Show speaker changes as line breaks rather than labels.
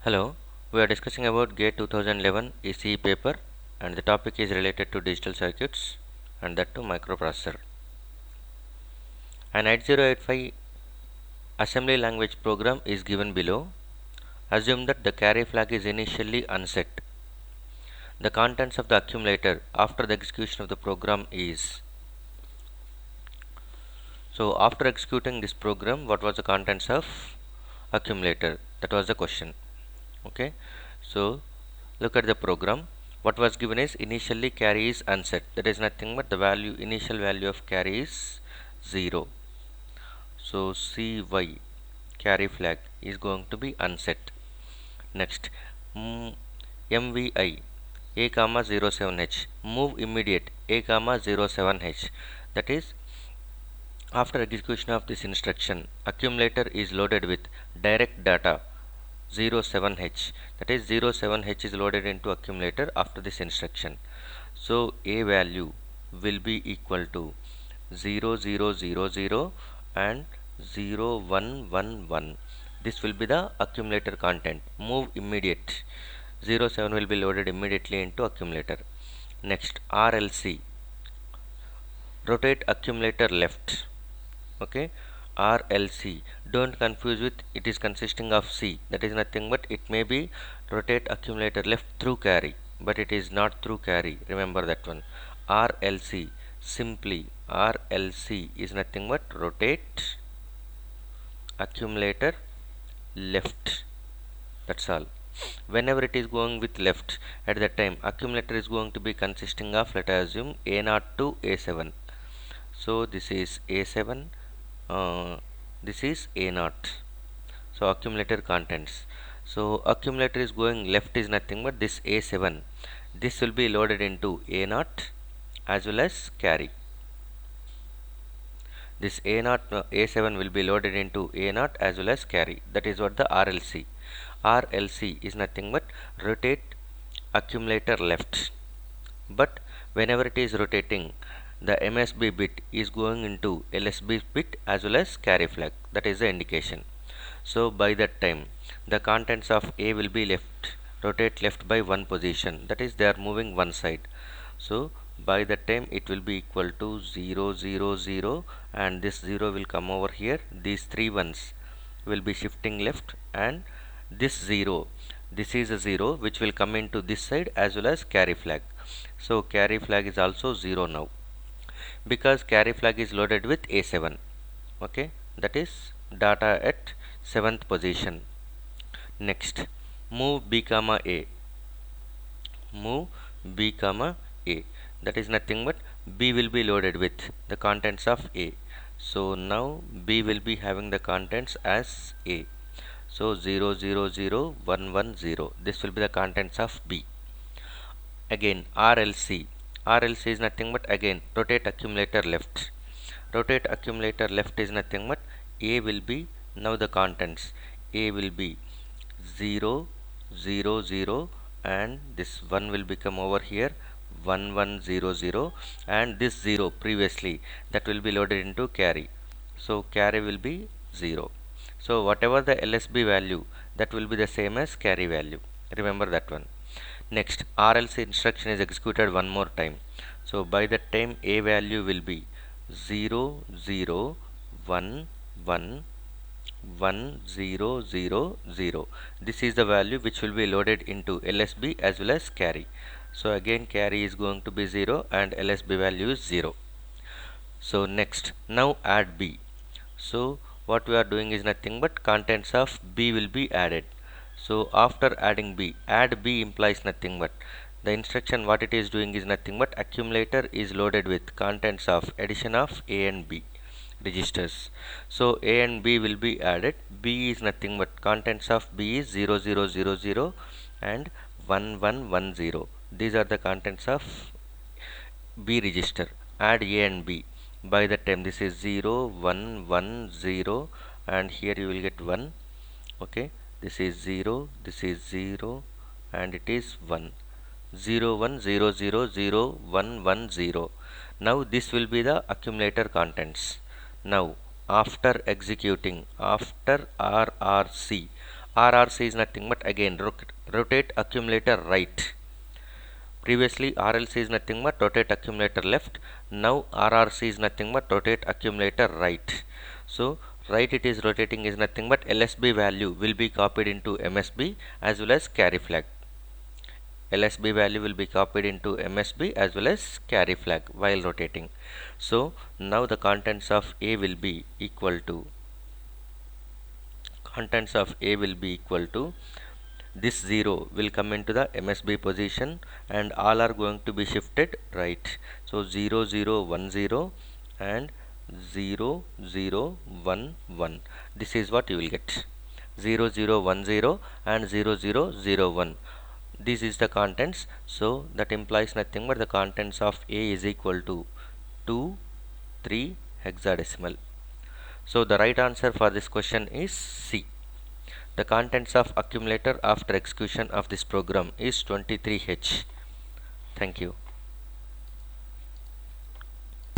Hello, we are discussing about GATE 2011 ECE paper, and the topic is related to digital circuits and that to microprocessor. An 8085 assembly language program is given below. Assume that the carry flag is initially unset. The contents of the accumulator after the execution of the program is. So after executing this program, what was the contents of accumulator? That was the question. Okay, so look at the program. What was given is initially carry is unset. That is nothing but the initial value of carry is 0. So CY carry flag is going to be unset. Next, MVI A comma 07H move immediate A comma 07H. That is, after execution of this instruction, accumulator is loaded with direct data 07H. That is 07H is loaded into accumulator after this instruction. So A value will be equal to 0000 and 0111. This will be the accumulator content. Move immediate. 07 will be loaded immediately into accumulator. Next, RLC rotate accumulator left. Okay, RLC, don't confuse with it is consisting of C. That is nothing but it may be rotate accumulator left through carry, but it is not through carry. Remember that one. RLC, simply RLC is nothing but rotate accumulator left. That's all. Whenever it is going with left, at that time accumulator is going to be consisting of, let us assume, A0 to A7. So this is A7, this is A0. So accumulator contents. So accumulator is going left is nothing but this A7. This will be loaded into A0 as well as carry. This A0 A7 will be loaded into A0 as well as carry. That is what the RLC. RLC is nothing but rotate accumulator left. But whenever it is rotating, the MSB bit is going into LSB bit as well as carry flag. That is the indication. So by that time, the contents of A will be left, rotate left by one position. That is, they are moving one side. So by that time it will be equal to 0 0 0, and this 0 will come over here. These three ones will be shifting left, and this 0, this is a 0 which will come into this side as well as carry flag. So carry flag is also 0 now, because carry flag is loaded with A7. Okay, that is data at 7th position. Next, move B comma A. Move B comma A. That is nothing but B will be loaded with the contents of A. So now B will be having the contents as A. So 0 0 0 1 1 0. This will be the contents of B. Again RLC. RLC is nothing but again rotate accumulator left. Rotate accumulator left is nothing but A will be, now the contents, A will be 0 0 0, and this 1 will become over here 1 1 0 0, and this 0 previously that will be loaded into carry. So carry will be 0. So whatever the LSB value, that will be the same as carry value. Remember that one. Next, RLC instruction is executed one more time. So by that time A value will be 0 0 1 1 1 0 0 0. This is the value which will be loaded into LSB as well as carry. So again carry is going to be 0 and LSB value is 0. So next, now add B. So what we are doing is nothing but contents of B will be added. So after adding B, add B implies nothing but the instruction what it is doing is nothing but accumulator is loaded with contents of addition of A and B registers. So A and B will be added. B is nothing but contents of B is 0 0 0 0 and 1 1 1 0. These are the contents of B register. Add A and B. By the time this is 0 1 1 0, and here you will get 1. Okay, this is 0, this is 0, and it is 1. 0 1 0 0 0 1 1 0. Now this will be the accumulator contents. Now after executing, after RRC, RRC is nothing but again rotate accumulator right. Previously RLC is nothing but rotate accumulator left. Now RRC is nothing but rotate accumulator right. So right it is rotating is nothing but LSB value will be copied into MSB as well as carry flag. LSB value will be copied into MSB as well as carry flag while rotating. So now the contents of A will be equal to this 0 will come into the MSB position and all are going to be shifted right. So 0 0 1 0 and 0 0 1 1. This is what you will get. 0 0 1 0 and 0 0 0 1. This is the contents. So that implies nothing but the contents of A is equal to 2 3 hexadecimal. So the right answer for this question is C. The contents of accumulator after execution of this program is 23H. Thank you.